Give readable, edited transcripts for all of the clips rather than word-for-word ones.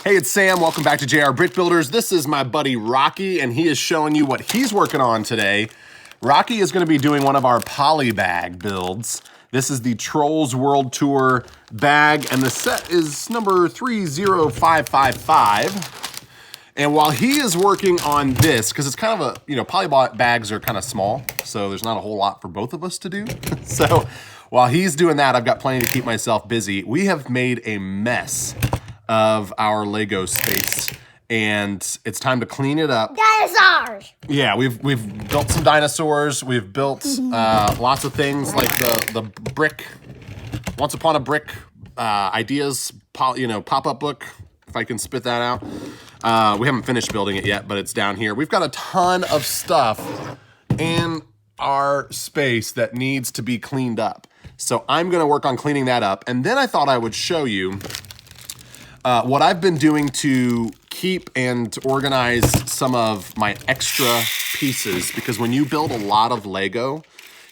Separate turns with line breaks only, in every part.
Hey, it's Sam. Welcome back to JR Brick Builders. This is my buddy Rocky, and he is showing you what he's working on today. Rocky is going to be doing one of our Polybag builds. This is the Trolls World Tour bag, and the set is number 30555. And while he is working on this, because it's kind of a, Polybags are kind of small, so there's not a whole lot for both of us to do. So while he's doing that, I've got plenty to keep myself busy. We have made a mess of our Lego space, and it's time to clean it up.
Dinosaurs!
Yeah, we've built some dinosaurs. We've built lots of things like the brick, Once Upon a Brick ideas, pop-up book, if I can spit that out. We haven't finished building it yet, but it's down here. We've got a ton of stuff in our space that needs to be cleaned up. So I'm gonna work on cleaning that up, and then I thought I would show you what I've been doing to keep and organize some of my extra pieces, because when you build a lot of Lego,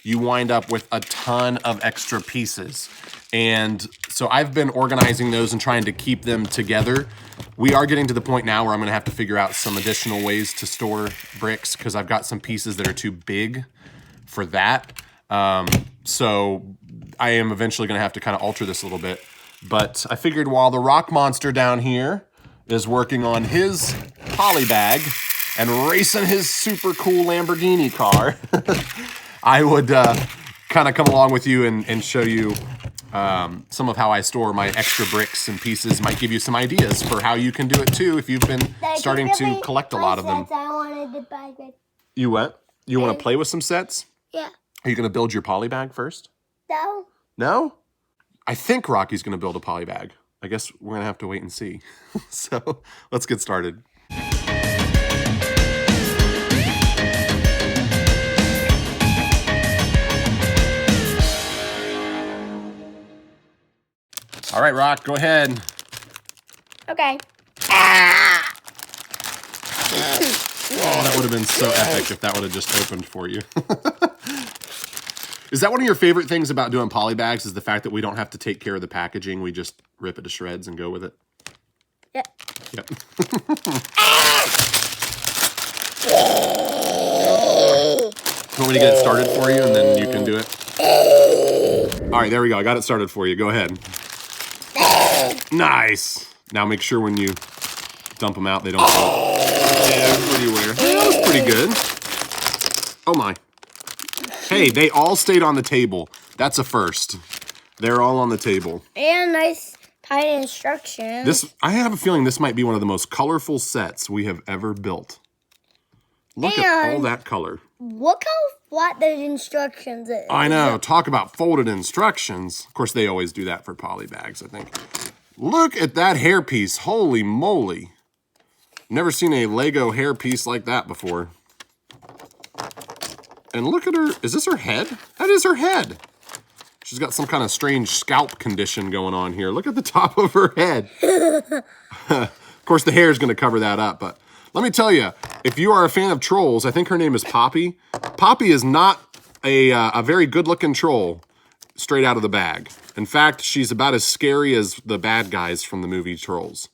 you wind up with a ton of extra pieces. And so I've been organizing those and trying to keep them together. We are getting to the point now where I'm gonna have to figure out some additional ways to store bricks, because I've got some pieces that are too big for that. So I am eventually gonna have to kind of alter this a little bit. But I figured while the rock monster down here is working on his Polybag and racing his super cool Lamborghini car, I would kind of come along with you and show you some of how I store my extra bricks and pieces. Might give you some ideas for how you can do it too if you've been starting to collect a lot of them.
I wanted to buy them.
You what? You want to play with some sets?
Yeah.
Are you going to build your Polybag first?
No.
No? I think Rocky's going to build a Polybag. I guess we're going to have to wait and see. So let's get started. All right, Rock, go ahead.
Okay.
Oh, that would have been so epic if that would have just opened for you. Is that one of your favorite things about doing Polybags, is the fact that we don't have to take care of the packaging? We just rip it to shreds and go with it?
Yep.
Yep. You want me to get it started for you and then you can do it? All right, there we go. I got it started for you. Go ahead. Nice. Now make sure when you dump them out, they don't go everywhere. That was pretty good. Oh my. Hey, they all stayed on the table. That's a first. They're all on the table.
And nice, tight instructions.
I have a feeling this might be one of the most colorful sets we have ever built. Look at all that color.
Look how flat those instructions is.
I know. Talk about folded instructions. Of course, they always do that for Polybags, I think. Look at that hairpiece. Holy moly. Never seen a Lego hairpiece like that before. And look at her. Is this her head? That is her head. She's got some kind of strange scalp condition going on here. Look at the top of her head. Of course, the hair is going to cover that up. But let me tell you, if you are a fan of trolls, I think her name is Poppy. Poppy is not a very good-looking troll straight out of the bag. In fact, she's about as scary as the bad guys from the movie Trolls.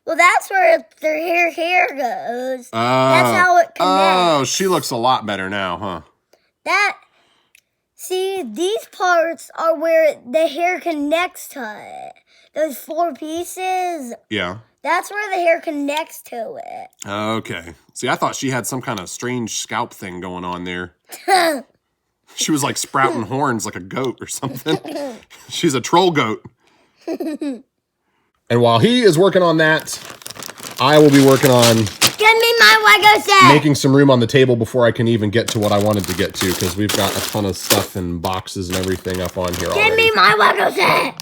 Well, that's where their hair goes. That's how it connects.
Oh, she looks a lot better now, huh?
See, these parts are where the hair connects to it. Those 4 pieces.
Yeah.
That's where the hair connects to it.
Okay. See, I thought she had some kind of strange scalp thing going on there. She was like sprouting horns like a goat or something. She's a troll goat. And while he is working on that, I will be working on
Give me my Lego set!
making some room on the table before I can even get to what I wanted to get to, because we've got a ton of stuff and boxes and everything up on here already.
Give me my Lego set!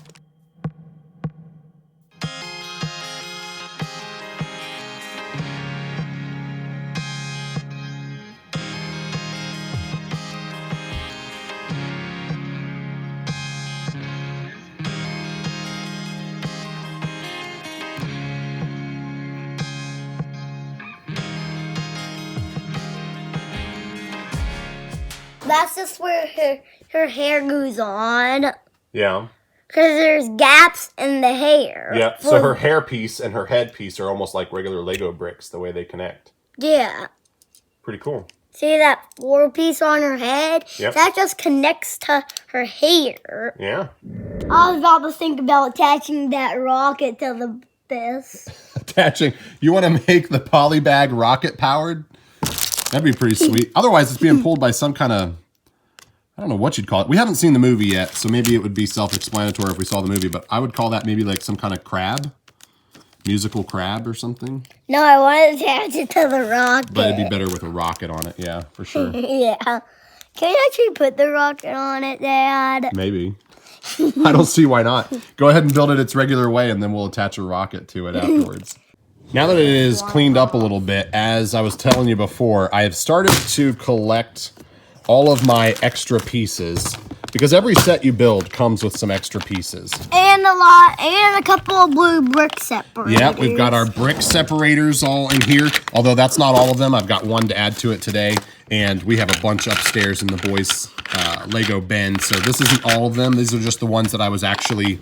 That's just where her hair goes on.
Yeah.
Because there's gaps in the hair.
Yeah, so her hair piece and her head piece are almost like regular Lego bricks, the way they connect.
Yeah.
Pretty cool.
See that 4-piece on her head?
Yep.
That just connects to her hair.
Yeah.
I was about to think about attaching that rocket to this.
Attaching. You want to make the polybag rocket powered? That'd be pretty sweet. Otherwise, it's being pulled by some kind of, I don't know what you'd call it. We haven't seen the movie yet, so maybe it would be self-explanatory if we saw the movie, but I would call that maybe like some kind of crab. Musical crab or something.
No, I want to attach it to the rocket.
But it'd be better with a rocket on it, yeah, for sure.
Yeah. Can you actually put the rocket on it, Dad?
Maybe. I don't see why not. Go ahead and build it its regular way, and then we'll attach a rocket to it afterwards. Now that it is cleaned up a little bit, as I was telling you before, I have started to collect all of my extra pieces, because every set you build comes with some extra pieces.
And a couple of blue brick separators.
Yeah, we've got our brick separators all in here, although that's not all of them. I've got one to add to it today, and we have a bunch upstairs in the boys' Lego bin, so this isn't all of them. These are just the ones that I was actually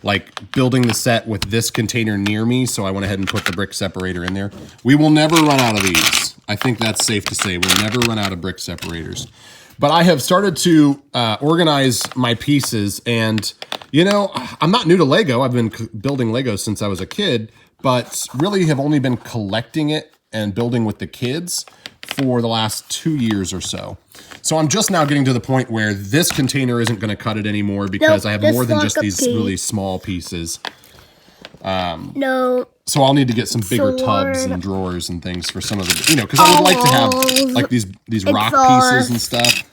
like building the set with this container near me, so I went ahead and put the brick separator in there. We will never run out of these. I think that's safe to say. We'll never run out of brick separators. But I have started to organize my pieces, and you know, I'm not new to Lego. I've been building Lego since I was a kid, but really have only been collecting it and building with the kids for the last 2 years or so. So I'm just now getting to the point where this container isn't going to cut it anymore because I have more than just these really small pieces.
No.
So I'll need to get some bigger tubs and drawers and things for some of the, you know, because I would like to have like these rock pieces and stuff,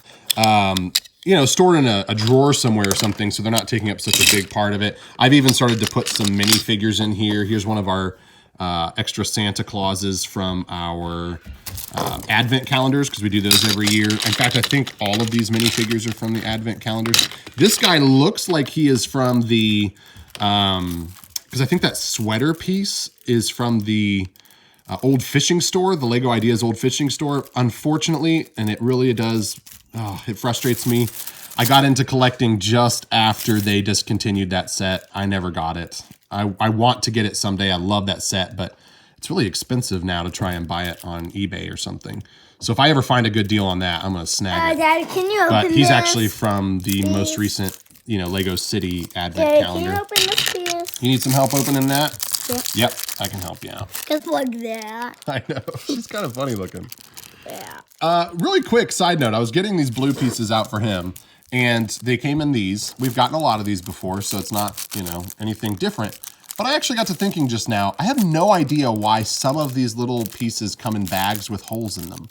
you know, stored in a drawer somewhere or something, so they're not taking up such a big part of it. I've even started to put some minifigures in here. Here's one of our extra Santa Clauses from our Advent calendars, because we do those every year. In fact, I think all of these minifigures are from the Advent calendars. This guy looks like he is from the, because I think that sweater piece is from the old fishing store, the Lego Ideas old fishing store. Unfortunately, and it really does, it frustrates me. I got into collecting just after they discontinued that set. I never got it. I want to get it someday. I love that set, but it's really expensive now to try and buy it on eBay or something. So if I ever find a good deal on that, I'm going to snag it.
Dad, can you open
But he's
this?
actually from the most recent, you know, Lego City Advent calendar.
Can you open this, please?
You need some help opening that?
Yeah.
Yep, I can help you out.
Just like that.
I know. She's kind of funny looking.
Yeah.
Really quick side note. I was getting these blue pieces out for him, and they came in these. We've gotten a lot of these before, so it's not, you know, anything different. But I actually got to thinking just now, I have no idea why some of these little pieces come in bags with holes in them.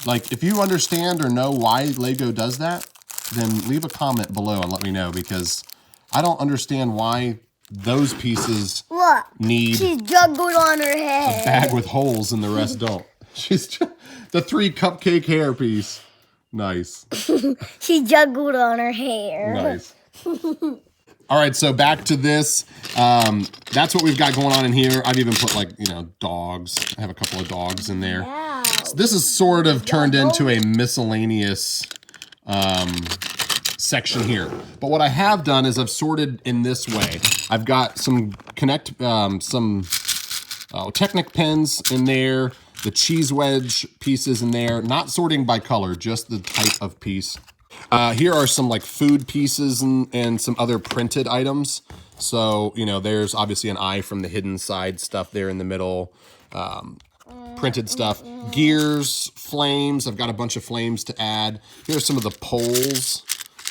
Like, if you understand or know why Lego does that, then leave a comment below and let me know, because I don't understand why those pieces
Look,
need
she's juggled on her head.
a bag with holes and the rest don't. She's the 3 cupcake hair piece. Nice.
She juggled on her hair.
Nice. All right, so back to this. That's what we've got going on in here. I've even put, like, you know, dogs. I have a couple of dogs in there.
Wow.
So this is sort of turned into a miscellaneous section here. But what I have done is I've sorted in this way. I've got some Technic pens in there, the cheese wedge pieces in there, not sorting by color, just the type of piece. Here are some like food pieces and some other printed items. So, you know, there's obviously an eye from the hidden side stuff there in the middle. Printed stuff. Gears, flames. I've got a bunch of flames to add. Here's some of the poles.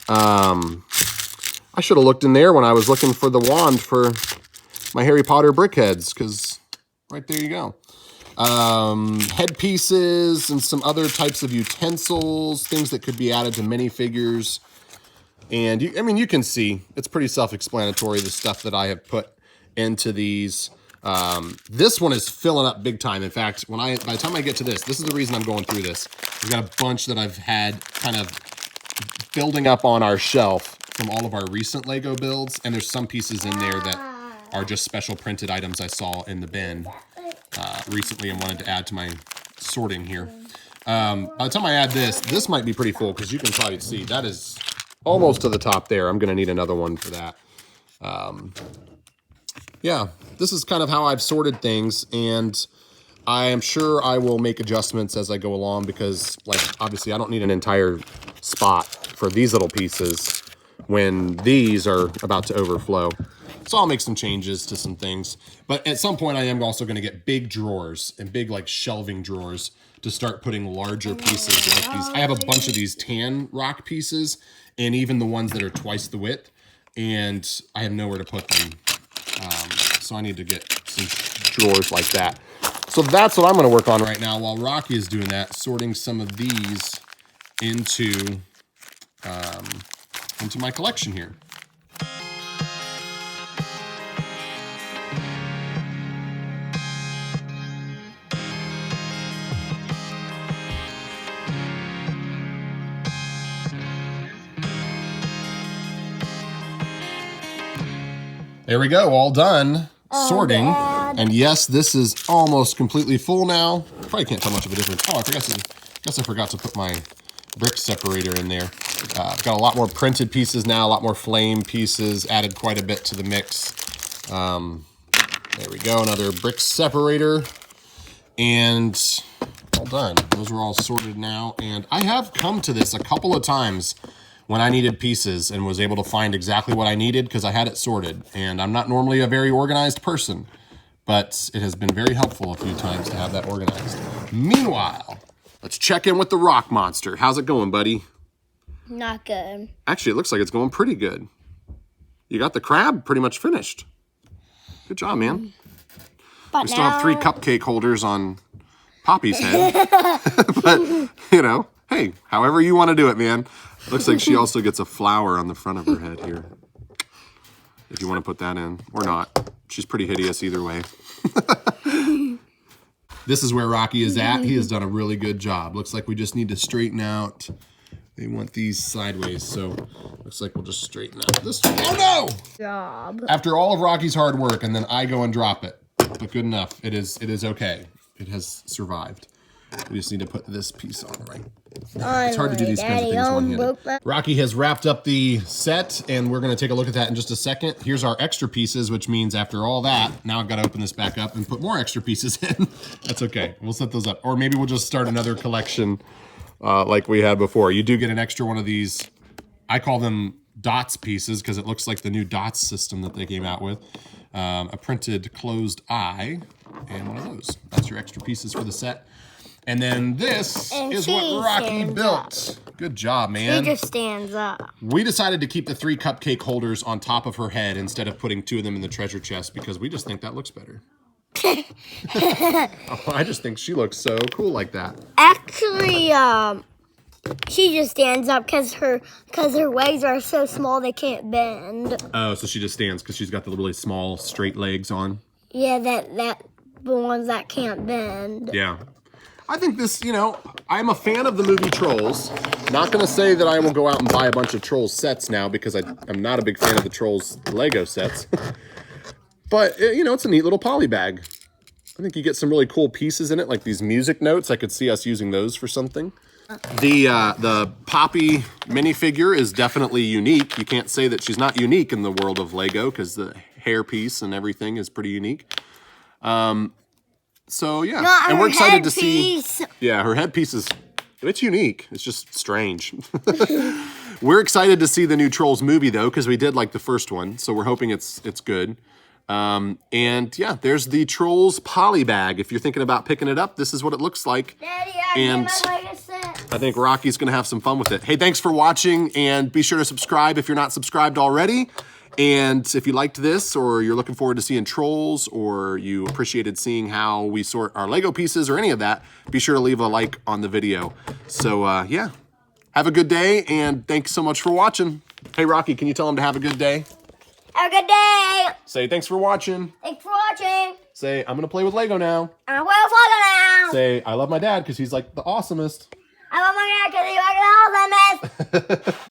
I should have looked in there when I was looking for the wand for my Harry Potter brickheads, because right there you go. Head pieces and some other types of utensils, things that could be added to minifigures. And you can see it's pretty self-explanatory, the stuff that I have put into these. This one is filling up big time. In fact, by the time I get to this is the reason I'm going through this. I've got a bunch that I've had kind of building up on our shelf from all of our recent Lego builds, and there's some pieces in there that are just special printed items I saw in the bin recently and wanted to add to my sorting here. By the time I add this might be pretty full, because you can probably see that is almost to the top there. I'm going to need another one for that. Yeah, this is kind of how I've sorted things, and I am sure I will make adjustments as I go along because, like, obviously I don't need an entire spot for these little pieces when these are about to overflow. So I'll make some changes to some things. But at some point I am also going to get big drawers and big, like, shelving drawers to start putting larger pieces like these. I have a bunch of these tan rock pieces and even the ones that are twice the width, and I have nowhere to put them. So I need to get some drawers like that. So that's what I'm going to work on right now while Rocky is doing that, sorting some of these into my collection here. There we go, all done sorting.
Dad.
And yes, this is almost completely full now. Probably can't tell much of a difference. Oh, I forgot to put my brick separator in there. I've got a lot more printed pieces now, a lot more flame pieces, added quite a bit to the mix. There we go, another brick separator. And all done. Those are all sorted now. And I have come to this a couple of times when I needed pieces and was able to find exactly what I needed because I had it sorted. And I'm not normally a very organized person, but it has been very helpful a few times to have that organized. Meanwhile, let's check in with the rock monster. How's it going, buddy?
Not good.
Actually, it looks like it's going pretty good. You got the crab pretty much finished. Good job, man.
But
We still have 3 cupcake holders on Poppy's head. But, you know, hey, however you want to do it, man. Looks like she also gets a flower on the front of her head here. If you want to put that in, or not. She's pretty hideous either way. This is where Rocky is at. He has done a really good job. Looks like we just need to straighten out. They want these sideways, so looks like we'll just straighten out this one. Oh no!
Job.
After all of Rocky's hard work, and then I go and drop it. But good enough. It is okay. It has survived. We just need to put this piece on right. It's hard to do these kinds of things one-handed. Rocky has wrapped up the set, and we're going to take a look at that in just a second. Here's our extra pieces, which means after all that, now I've got to open this back up and put more extra pieces in. That's okay. We'll set those up. Or maybe we'll just start another collection like we had before. You do get an extra one of these. I call them dots pieces because it looks like the new dots system that they came out with. A printed closed eye and one of those. That's your extra pieces for the set. And then this is what Rocky built. Good job, man.
She just stands up.
We decided to keep the 3 cupcake holders on top of her head instead of putting 2 of them in the treasure chest because we just think that looks better. I just think she looks so cool like that.
Actually, she just stands up because her legs are so small they can't bend.
Oh, so she just stands because she's got the really small straight legs on.
Yeah, the ones that can't bend.
Yeah. I think this, you know, I'm a fan of the movie Trolls. Not going to say that I will go out and buy a bunch of Trolls sets now because I'm not a big fan of the Trolls Lego sets. But, you know, it's a neat little poly bag. I think you get some really cool pieces in it, like these music notes. I could see us using those for something. The Poppy minifigure is definitely unique. You can't say that she's not unique in the world of Lego because the hair piece and everything is pretty unique. So yeah,
Not
and we're
her
excited to
headpiece.
see. Yeah, her headpiece it's unique. It's just strange. We're excited to see the new Trolls movie though, because we did like the first one, so we're hoping it's good. And yeah, there's the Trolls poly bag. If you're thinking about picking it up, this is what it looks like.
Daddy,
And I think Rocky's gonna have some fun with it. Hey, thanks for watching, and be sure to subscribe if you're not subscribed already. And if you liked this, or you're looking forward to seeing Trolls, or you appreciated seeing how we sort our Lego pieces, or any of that, be sure to leave a like on the video. So yeah, have a good day, and thanks so much for watching. Hey, Rocky, can you tell them to have a good day?
Have a good day.
Say thanks for watching.
Thanks for watching.
Say I'm gonna play with Lego now.
I will follow now.
Say I love my dad because he's like the awesomest.
I love my dad because he's like the awesomest.